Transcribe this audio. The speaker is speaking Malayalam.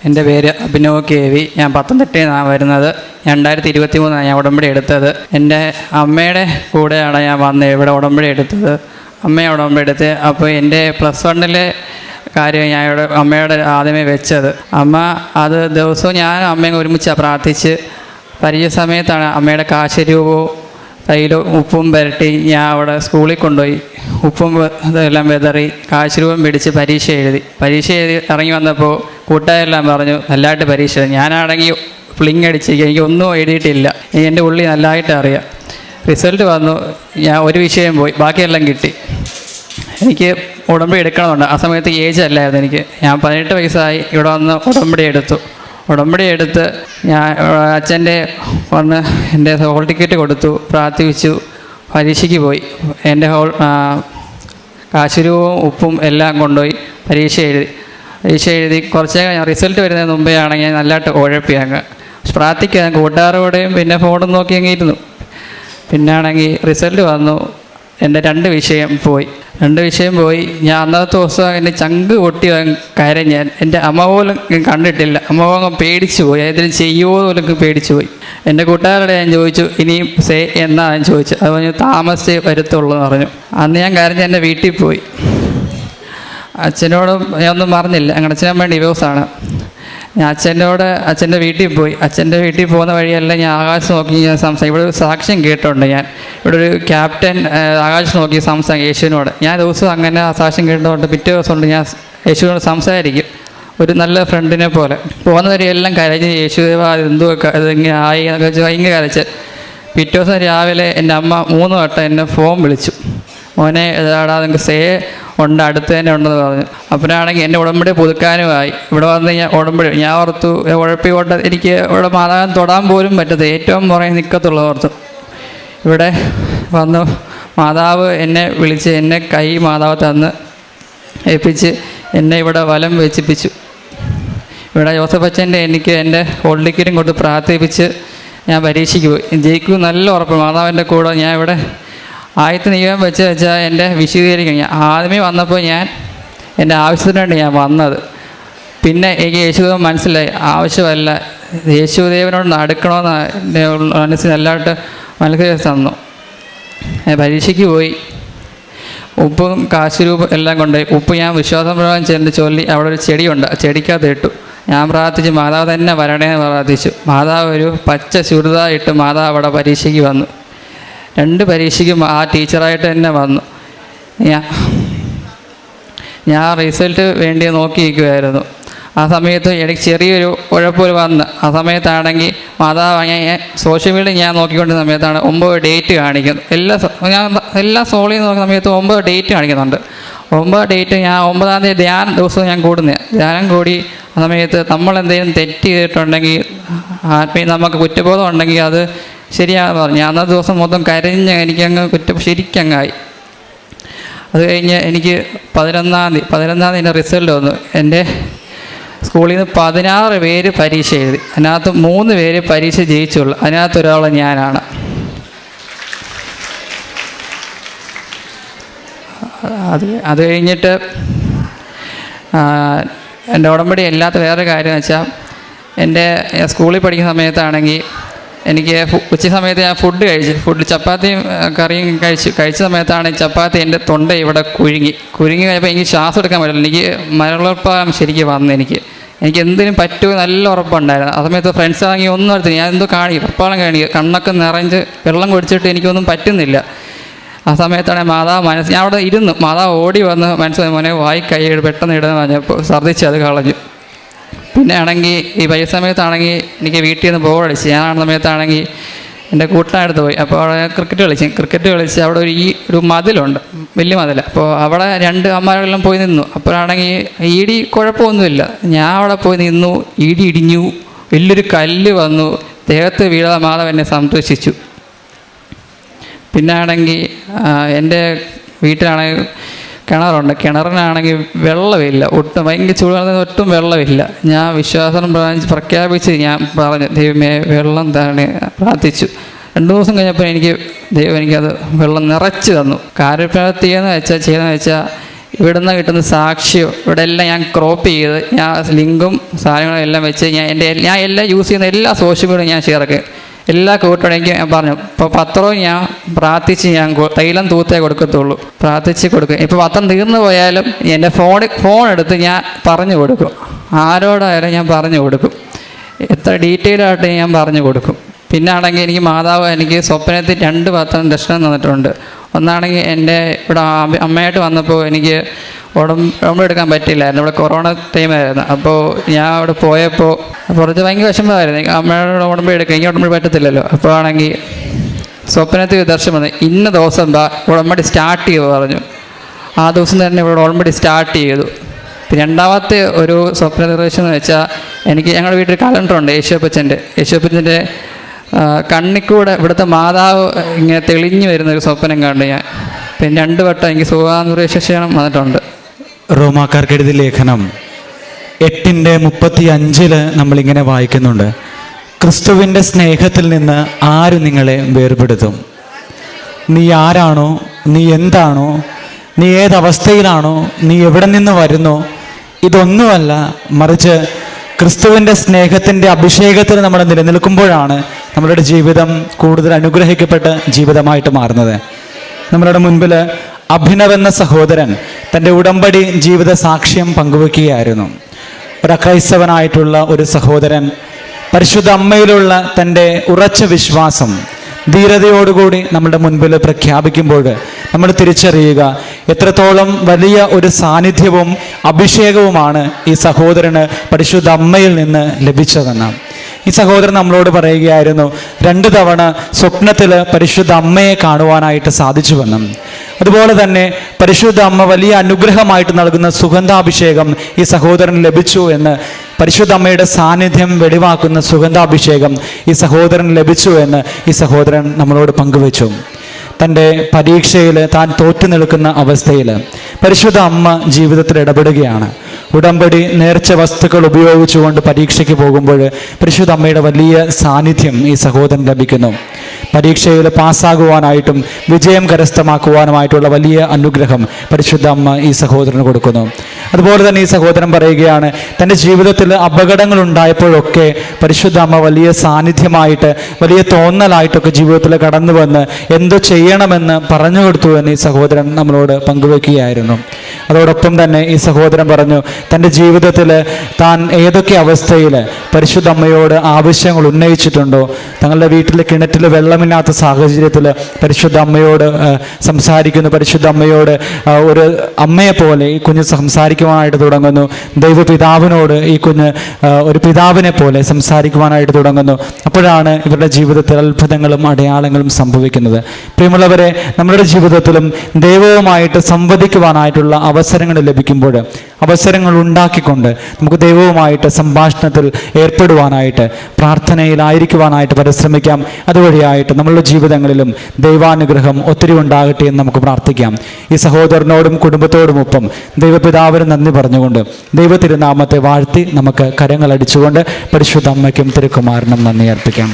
എൻ്റെ പേര് അഭിനവ് കെ വി. ഞാൻ പത്തനംതിട്ടയിൽ നിന്നാണ് വരുന്നത്. 2023 ഞാൻ ഉടമ്പടി എടുത്തത്. എൻ്റെ അമ്മയുടെ കൂടെയാണ് ഞാൻ വന്നത് ഇവിടെ ഉടമ്പടി എടുത്തത്. അമ്മയെ ഉടമ്പടി എടുത്ത് അപ്പോൾ എൻ്റെ +1 കാര്യം ഞാൻ ഇവിടെ അമ്മയോട് ആദ്യമേ വെച്ചത്. അമ്മ അത് ദിവസവും ഞാൻ അമ്മയെ ഒരുമിച്ചാണ് പ്രാർത്ഥിച്ച്. പരീക്ഷ സമയത്താണ് അമ്മയുടെ കാശരൂപവും കയ്യിൽ ഉപ്പും പുരട്ടി ഞാൻ അവിടെ സ്കൂളിൽ കൊണ്ടുപോയി ഉപ്പും ഇതെല്ലാം വിതറി കാശരൂപം പിടിച്ച് പരീക്ഷ എഴുതി ഇറങ്ങി വന്നപ്പോൾ കൂട്ടുകാരെല്ലാം പറഞ്ഞു നല്ലതായിട്ട് പരീക്ഷ. ഞാനാണെങ്കിൽ ഫ്ലിങ് അടിച്ച് എനിക്ക് ഒന്നും എഴുതിയിട്ടില്ല. എൻ്റെ ഉള്ളിൽ നല്ലതായിട്ട് അറിയാം. റിസൾട്ട് വന്നു. ഞാൻ ഒരു വിഷയം പോയി, ബാക്കിയെല്ലാം കിട്ടി. എനിക്ക് ഉടമ്പടി എടുക്കണമെന്നുണ്ട്. ആ സമയത്ത് ഏജ് അല്ലായിരുന്നു എനിക്ക്. ഞാൻ 18 വയസ്സായി ഇവിടെ വന്ന് ഉടമ്പടി എടുത്ത് ഞാൻ അച്ഛൻ്റെ വന്ന് എൻ്റെ ഹോൾ ടിക്കറ്റ് കൊടുത്തു, പ്രാർത്ഥിച്ചു, പരീക്ഷയ്ക്ക് പോയി. എൻ്റെ കാശുരൂപവും ഉപ്പും എല്ലാം കൊണ്ടുപോയി പരീക്ഷ എഴുതി കുറച്ച് ഞാൻ റിസൾട്ട് വരുന്നതിന് മുമ്പേ ആണെങ്കിൽ നല്ലതായിട്ട് ഉഴപ്പി അങ്ങ് പ്രാർത്ഥിക്കാൻ കൂട്ടുകാരോടെയും പിന്നെ ഫോണും നോക്കി അങ്ങ് ഇരുന്നു. പിന്നാണെങ്കിൽ റിസൾട്ട് വന്നു. എൻ്റെ 2 വിഷയം പോയി. ഞാൻ അന്നത്തെ ദിവസം എൻ്റെ ചങ്ക് പൊട്ടി കരഞ്ഞ്. എൻ്റെ അമ്മ പോലും കണ്ടിട്ടില്ല. അമ്മ പോലും പേടിച്ചു പോയി. ഏതെങ്കിലും ചെയ്യുമോ പോലും പേടിച്ചു പോയി. എൻ്റെ കൂട്ടുകാരോട് ഞാൻ ചോദിച്ചു ഇനിയും എന്നാ ഞാൻ ചോദിച്ചു. അത് പറഞ്ഞു താമസിച്ചേ വരുത്തുള്ളൂ എന്ന് പറഞ്ഞു. അന്ന് ഞാൻ കരഞ്ഞ് എൻ്റെ വീട്ടിൽ പോയി. അച്ഛനോടും ഞാൻ ഒന്നും പറഞ്ഞില്ല. ഞങ്ങളുടെ അച്ഛനമ്മ ഡിവോഴ്സാണ്. ഞാൻ അച്ഛൻ്റെ വീട്ടിൽ പോയി. അച്ഛൻ്റെ വീട്ടിൽ പോകുന്ന വഴിയെല്ലാം ഞാൻ ആകാശം നോക്കി ഞാൻ ഇവിടെ ഒരു സാക്ഷ്യം കേട്ടിട്ടുണ്ട്. ഞാൻ ഇവിടെ ഒരു ക്യാപ്റ്റൻ ആകാശം നോക്കി യേശുവിനോട്. ഞാൻ ദിവസവും അങ്ങനെ ആ സാക്ഷ്യം കേട്ടതുകൊണ്ട് പിറ്റേ ദിവസം കൊണ്ട് ഞാൻ യേശുവിനോട് സംസാരിക്കും ഒരു നല്ല ഫ്രണ്ടിനെ പോലെ. പോകുന്ന വരെയെല്ലാം കരഞ്ഞ് യേശുദേവ എന്തോ ഇതിങ്ങനെ ആയി എന്നൊക്കെ വെച്ച് ഭയങ്കര കരച്ച്. പിറ്റേ ദിവസം രാവിലെ എൻ്റെ അമ്മ 3 വട്ടം എന്നെ ഫോൺ വിളിച്ചു. മോനെ ഇതാടാ നിങ്ങൾക്ക് ഉണ്ട്, അടുത്ത് തന്നെ ഉണ്ടെന്ന് പറഞ്ഞു. അപ്പോഴാണെങ്കിൽ എൻ്റെ ഉടമ്പടി പുതുക്കാനുമായി. ഇവിടെ വന്ന് ഞാൻ ഓർത്തു ഉഴപ്പിക്കൊണ്ട് എനിക്ക് ഇവിടെ മാതാവിനെ തൊടാൻ പോലും പറ്റത്തില്ല. ഏറ്റവും പുറകെ നിൽക്കത്തുള്ള ഓർത്തു. ഇവിടെ വന്നു മാതാവ് എന്നെ വിളിച്ച് എന്നെ കൈ മാതാവ് തന്ന് ഏൽപ്പിച്ച് എന്നെ ഇവിടെ വലം വെച്ചിപ്പിച്ചു. ഇവിടെ ജോസഫ് അച്ഛൻ്റെ എനിക്ക് എൻ്റെ ഹോൾ ടിക്കറ്റും കൊണ്ട് പ്രാർത്ഥിപ്പിച്ച് ഞാൻ പരീക്ഷയ്ക്ക് പോയി. ജയിക്കും നല്ല ഉറപ്പ്. മാതാവിൻ്റെ കൂടെ ഞാൻ ഇവിടെ ആയത്ത് നിയമം വെച്ചാൽ എൻ്റെ വിശദീകരിക്കും. ഞാൻ ആദ്യമേ വന്നപ്പോൾ ഞാൻ എൻ്റെ ആവശ്യത്തിനാണ് ഞാൻ വന്നത്. പിന്നെ എനിക്ക് യേശുദേവൻ മനസ്സിലായി ആവശ്യമല്ല, യേശുദേവനോട് അടുക്കണമെന്ന് എൻ്റെ മനസ്സിൽ നല്ലതായിട്ട് മനസ്സിലാക്കി തന്നു. പരീക്ഷയ്ക്ക് പോയി. ഉപ്പും കാശുരൂപം എല്ലാം കൊണ്ടുപോയി. ഉപ്പ് ഞാൻ വിശ്വാസപ്രകാരം ചൊല്ലി അവിടെ ഒരു ചെടിയുണ്ട്, ചെടിക്കകത്ത് ഇട്ടു. ഞാൻ പ്രാർത്ഥിച്ചു മാതാവ് തന്നെ വരണേന്ന് പ്രാർത്ഥിച്ചു. മാതാവ് ഒരു പച്ച ചുരിദാർ ഇട്ട് മാതാവ് അവിടെ പരീക്ഷയ്ക്ക് വന്നു. 2 പരീക്ഷയ്ക്കും ആ ടീച്ചറായിട്ട് തന്നെ വന്നു. ഞാൻ റിസൾട്ട് വേണ്ടി നോക്കിയിരിക്കുമായിരുന്നു. ആ സമയത്ത് എനിക്ക് ചെറിയൊരു ഉഴപ്പ് വന്ന്. ആ സമയത്താണെങ്കിൽ മാതാവ് ഞാൻ സോഷ്യൽ മീഡിയ ഞാൻ നോക്കിക്കൊണ്ടിരുന്ന സമയത്താണ് 9 ഡേറ്റ് കാണിക്കുന്നത്. എല്ലാ സോളിൽ നോക്കുന്ന സമയത്ത് 9 ഡേറ്റ് കാണിക്കുന്നുണ്ട്. 9 ഡേറ്റ് ഞാൻ 9-ാം തീയതി ദിവസവും ഞാൻ ധ്യാനം കൂടി. ആ സമയത്ത് നമ്മളെന്തെങ്കിലും തെറ്റ് ചെയ്തിട്ടുണ്ടെങ്കിൽ നമുക്ക് കുറ്റബോധം ഉണ്ടെങ്കിൽ അത് ശരിയാണെന്ന് പറഞ്ഞു. ഞാൻ അന്നത്തെ ദിവസം മൊത്തം കരഞ്ഞ് എനിക്കങ്ങ് ശരിക്കങ്ങായി. അത് കഴിഞ്ഞ് എനിക്ക് 11-ാം തീയതി എൻ്റെ റിസൾട്ട് വന്നു. എൻ്റെ സ്കൂളിൽ നിന്ന് 16 പേര് പരീക്ഷ എഴുതി. അതിനകത്ത് 3 പേര് പരീക്ഷ ജയിച്ചുള്ളൂ. അതിനകത്ത് ഒരാൾ ഞാനാണ്. അത് കഴിഞ്ഞിട്ട് എൻ്റെ ഉടമ്പടി അല്ലാത്ത വേറൊരു കാര്യം വെച്ചാൽ എൻ്റെ സ്കൂളിൽ പഠിക്കുന്ന സമയത്താണെങ്കിൽ എനിക്ക് ഉച്ച സമയത്ത് ഞാൻ ഫുഡ് ചപ്പാത്തിയും കറിയും കഴിച്ച സമയത്താണ് ചപ്പാത്തി എൻ്റെ തൊണ്ട ഇവിടെ കുഴുങ്ങി കഴിയുമ്പോൾ എനിക്ക് ശ്വാസം എടുക്കാൻ പറ്റില്ല. എനിക്ക് മലപ്പുറം ശരിക്കും വന്നു. എനിക്ക് എന്തിനും പറ്റുമോ നല്ല ഉറപ്പുണ്ടായിരുന്നു. ആ സമയത്ത് ഫ്രണ്ട്സ് ആണെങ്കിൽ ഒന്നും എടുത്തില്ല. ഞാൻ എന്തോ ഉറപ്പാളം കണ്ണൊക്കെ നിറഞ്ഞ് വെള്ളം കുടിച്ചിട്ട് എനിക്കൊന്നും പറ്റുന്നില്ല. ആ സമയത്താണ് മാതാവ് ഞാൻ അവിടെ ഇരുന്നു. മാതാവ് ഓടി വന്ന് മനസ്സിലായി മോനെ കൈ പെട്ടെന്ന് ഇടുന്ന പറഞ്ഞപ്പോൾ ഛർദ്ദിച്ച് അത് കളഞ്ഞു. പിന്നെ ആണെങ്കിൽ ഈ പരീക്ഷ സമയത്താണെങ്കിൽ എനിക്ക് വീട്ടിൽ നിന്ന് ബോറടിച്ച്. ഞാൻ സമയത്താണെങ്കിൽ എൻ്റെ കൂട്ടിനടുത്ത് പോയി. അപ്പോൾ അവിടെ ക്രിക്കറ്റ് കളിച്ച് അവിടെ ഒരു മതിലുണ്ട്, വലിയ മതിൽ. അപ്പോൾ അവിടെ 2 അമ്മമാരെല്ലാം പോയി നിന്നു. അപ്പോഴാണെങ്കിൽ കുഴപ്പമൊന്നുമില്ല. ഞാൻ അവിടെ പോയി നിന്നു. ഇടിഞ്ഞു, വലിയൊരു കല്ല് വന്നു, ദേഹത്ത് വീഴാതെ മാതാവ് എന്നെ സംരക്ഷിച്ചു. പിന്നെ ആണെങ്കിൽ എൻ്റെ വീട്ടിലാണെങ്കിൽ കിണറുണ്ട്. കിണറിനാണെങ്കിൽ വെള്ളമില്ല, ഭയങ്കര ചൂടാണെന്ന് ഒട്ടും വെള്ളമില്ല. ഞാൻ വിശ്വാസം പ്രഖ്യാപിച്ച് ഞാൻ പറഞ്ഞു ദൈവമേ വെള്ളം തന്നെ പ്രാർത്ഥിച്ചു. 2 ദിവസം കഴിഞ്ഞപ്പോൾ ദൈവം എനിക്കത് വെള്ളം നിറച്ച് തന്നു. കാര്യപ്രാപ്തിയെന്ന് ചെയ്തെന്ന് വെച്ചാൽ ഇവിടുന്ന് കിട്ടുന്ന സാക്ഷ്യം ഇവിടെ എല്ലാം ഞാൻ ക്രോപ്പ് ചെയ്ത് ഞാൻ ലിങ്കും സാധനങ്ങളും എല്ലാം വെച്ച് ഞാൻ എല്ലാം യൂസ് ചെയ്യുന്ന എല്ലാ സോഷ്യൽ മീഡിയയും ഞാൻ ഷെയർ ആക്കി. എല്ലാ കൂട്ടുകാരെനിക്ക് ഞാൻ പറഞ്ഞു. ഇപ്പോൾ പത്രവും ഞാൻ പ്രാർത്ഥിച്ച് ഞാൻ തൈലം തൂത്തേ കൊടുക്കത്തുള്ളൂ, പ്രാർത്ഥിച്ച് കൊടുക്കും. ഇപ്പോൾ പത്രം തീർന്നു പോയാലും എൻ്റെ ഫോൺ എടുത്ത് ഞാൻ പറഞ്ഞു കൊടുക്കും. ആരോടായാലും ഞാൻ പറഞ്ഞു കൊടുക്കും, എത്ര ഡീറ്റെയിൽ ആയിട്ട് ഞാൻ പറഞ്ഞു കൊടുക്കും. പിന്നെ ആണെങ്കിൽ എനിക്ക് മാതാവ് എനിക്ക് സ്വപ്നത്തിൽ 2 പത്രം ദർശനം തന്നിട്ടുണ്ട്. ഒന്നാണെങ്കിൽ എൻ്റെ ഇവിടെ അമ്മയായിട്ട് വന്നപ്പോൾ എനിക്ക് ഉടമ്പെടുക്കാൻ പറ്റില്ലായിരുന്നു, ഇവിടെ കൊറോണ ടൈമായിരുന്നു. അപ്പോൾ ഞാൻ അവിടെ പോയപ്പോൾ കുറച്ച് ഭയങ്കര വിഷമമായിരുന്നു. അമ്മയോട് ഉടമ്പെടുക്കുക, എനിക്ക് ഉടമ്പടി പറ്റത്തില്ലല്ലോ. അപ്പോൾ ആണെങ്കിൽ സ്വപ്നത്തിൽ ദർശനം വന്നു, ഇന്ന ദിവസം ഉടമ്പടി സ്റ്റാർട്ട് ചെയ്യുക പറഞ്ഞു. ആ ദിവസം തന്നെ ഇവിടെ ഉടമ്പടി സ്റ്റാർട്ട് ചെയ്തു. പിന്നെ രണ്ടാമത്തെ ഒരു സ്വപ്ന നിർദ്ദേശം എന്ന് വെച്ചാൽ എനിക്ക് ഞങ്ങളുടെ വീട്ടിൽ കലണ്ടറുണ്ട്, യേശുപ്പച്ചൻ്റെ കണ്ണിക്കൂടെ ഇവിടുത്തെ മാതാവ് ഇങ്ങനെ തെളിഞ്ഞു വരുന്നൊരു സ്വപ്നം കണ്ടു ഞാൻ. പിന്നെ 2 വട്ടം എനിക്ക് സുഖാനുഗ്രഹം വന്നിട്ടുണ്ട്. റോമാക്കാർക്ക് എഴുതിയ ലേഖനം 8:35 നമ്മളിങ്ങനെ വായിക്കുന്നുണ്ട്, ക്രിസ്തുവിൻ്റെ സ്നേഹത്തിൽ നിന്ന് ആര് നിങ്ങളെ വേർപെടുത്തും? നീ ആരാണോ, നീ എന്താണോ, നീ ഏതവസ്ഥയിലാണോ, നീ എവിടെ നിന്ന് വരുന്നോ, ഇതൊന്നുമല്ല, മറിച്ച് ക്രിസ്തുവിൻ്റെ സ്നേഹത്തിൻ്റെ അഭിഷേകത്തിൽ നമ്മൾ നിലനിൽക്കുമ്പോഴാണ് നമ്മളുടെ ജീവിതം കൂടുതൽ അനുഗ്രഹിക്കപ്പെട്ട ജീവിതമായിട്ട് മാറുന്നത്. നമ്മളുടെ മുൻപിൽ അഭിനവ് എന്ന സഹോദരൻ തൻ്റെ ഉടമ്പടി ജീവിത സാക്ഷ്യം പങ്കുവെക്കുകയായിരുന്നു. ഒരു അക്രൈസ്തവനായിട്ടുള്ള ഒരു സഹോദരൻ പരിശുദ്ധ അമ്മയിലുള്ള തൻ്റെ ഉറച്ച വിശ്വാസം ധീരതയോടുകൂടി നമ്മുടെ മുൻപിൽ പ്രഖ്യാപിക്കുമ്പോൾ നമ്മൾ തിരിച്ചറിയുക എത്രത്തോളം വലിയ ഒരു സാന്നിധ്യവും അഭിഷേകവുമാണ് ഈ സഹോദരന് പരിശുദ്ധ അമ്മയിൽ നിന്ന് ലഭിച്ചതെന്ന്. ഈ സഹോദരൻ നമ്മളോട് പറയുകയായിരുന്നു, 2 തവണ സ്വപ്നത്തിൽ പരിശുദ്ധ അമ്മയെ കാണുവാനായിട്ട് സാധിച്ചുവെന്നും, അതുപോലെ തന്നെ പരിശുദ്ധ അമ്മ വലിയ അനുഗ്രഹമായിട്ട് നൽകുന്ന സുഗന്ധാഭിഷേകം ഈ സഹോദരന് ലഭിച്ചു എന്ന്, പരിശുദ്ധ അമ്മയുടെ സാന്നിധ്യം വെളിവാക്കുന്ന സുഗന്ധാഭിഷേകം ഈ സഹോദരന് ലഭിച്ചു എന്ന് ഈ സഹോദരൻ നമ്മളോട് പങ്കുവച്ചു. തൻ്റെ പരീക്ഷയിൽ താൻ തോറ്റു നിൽക്കുന്ന അവസ്ഥയിൽ പരിശുദ്ധ അമ്മ ജീവിതത്തിൽ ഇടപെടുകയാണ്. ഉടമ്പടി നേർച്ച വസ്തുക്കൾ ഉപയോഗിച്ചുകൊണ്ട് പരീക്ഷയ്ക്ക് പോകുമ്പോൾ പരിശുദ്ധ അമ്മയുടെ വലിയ സാന്നിധ്യം ഈ സഹോദരൻ ലഭിക്കുന്നു. പരീക്ഷയിൽ പാസ്സാകുവാനായിട്ടും വിജയം കരസ്ഥമാക്കുവാനുമായിട്ടുള്ള വലിയ അനുഗ്രഹം പരിശുദ്ധ അമ്മ ഈ സഹോദരന് കൊടുക്കുന്നു. അതുപോലെ തന്നെ ഈ സഹോദരൻ പറയുകയാണ്, തൻ്റെ ജീവിതത്തിൽ അപകടങ്ങൾ ഉണ്ടായപ്പോഴൊക്കെ പരിശുദ്ധ അമ്മ വലിയ സാന്നിധ്യമായിട്ട് വലിയ തോന്നലായിട്ടൊക്കെ ജീവിതത്തിൽ കടന്നു വന്ന് എന്തോ ചെയ്യണമെന്ന് പറഞ്ഞു കൊടുത്തു എന്ന് ഈ സഹോദരൻ നമ്മളോട് പങ്കുവെക്കുകയായിരുന്നു. അതോടൊപ്പം തന്നെ ഈ സഹോദരൻ പറഞ്ഞു, തൻ്റെ ജീവിതത്തിൽ താൻ ഏതൊക്കെ അവസ്ഥയിൽ പരിശുദ്ധ അമ്മയോട് ആവശ്യങ്ങൾ ഉന്നയിച്ചിട്ടുണ്ടോ, തങ്ങളുടെ വീട്ടിൽ കിണറ്റിൽ വെള്ളമില്ലാത്ത സാഹചര്യത്തിൽ പരിശുദ്ധ അമ്മയോട് സംസാരിക്കുന്നു, പരിശുദ്ധ അമ്മയോട് ഒരു അമ്മയെ പോലെ ഈ കുഞ്ഞ് സംസാരിക്കുവാനായിട്ട് തുടങ്ങുന്നു, ദൈവപിതാവിനോട് ഈ കുഞ്ഞ് ഒരു പിതാവിനെ പോലെ സംസാരിക്കുവാനായിട്ട് തുടങ്ങുന്നു. അപ്പോഴാണ് ഇവരുടെ ജീവിതത്തിൽ അത്ഭുതങ്ങളും അടയാളങ്ങളും സംഭവിക്കുന്നത്. പ്രിയമുള്ളവരെ, നമ്മുടെ ജീവിതത്തിലും ദൈവവുമായിട്ട് സംവദിക്കുവാനായിട്ടുള്ള അവസരങ്ങൾ ലഭിക്കുമ്പോൾ അവസരങ്ങൾ ഉണ്ടാക്കിക്കൊണ്ട് നമുക്ക് ദൈവവുമായിട്ട് സംഭാഷണത്തിൽ ഏർപ്പെടുവാനായിട്ട് പ്രാർത്ഥനയിലായിരിക്കുവാനായിട്ട് പരിശ്രമിക്കാം. അതുവഴിയായിട്ട് നമ്മളുടെ ജീവിതങ്ങളിലും ദൈവാനുഗ്രഹം ഒത്തിരി ഉണ്ടാകട്ടെ എന്ന് നമുക്ക് പ്രാർത്ഥിക്കാം. ഈ സഹോദരനോടും കുടുംബത്തോടുമൊപ്പം ദൈവപിതാവിന് നന്ദി പറഞ്ഞുകൊണ്ട് ദൈവ തിരുനാമത്തെ വാഴ്ത്തി നമുക്ക് കരങ്ങളടിച്ചുകൊണ്ട് പരിശുദ്ധ അമ്മയ്ക്കും തിരുക്കുമാരനും നന്ദി അർപ്പിക്കാം.